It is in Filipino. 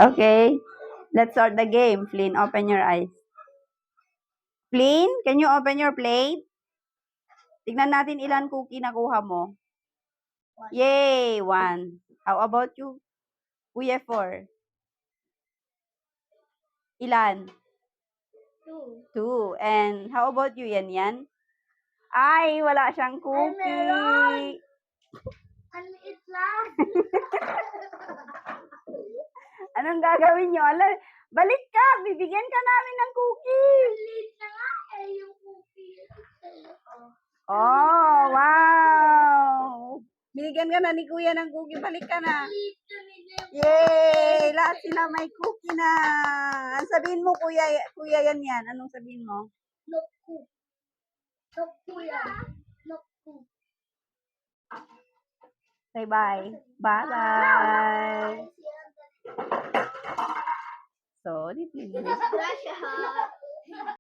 Okay. Let's start the game. Flynn, open your eyes. Flynn, can you open your plate? Tignan natin ilan cookie nakuha mo. Yay! 1. How about you? Kuya 4. Ilan? 2. And how about you, Yan? Ay, wala siyang cookie. Maliit lang. Anong gagawin nyo? Balik ka! Bibigyan ka namin ng cookie! Maliit na nga yung cookie. Oh, wow! Binigyan ka na ni Kuya ng cookie. Balik ka na. Maliit kami na yung Yay! Lahat sila may cookie na. Ang sabihin mo, Kuya yan. Anong sabihin mo? Loku. Loku yan. Loku. Say bye. Bye-bye. So, Russia.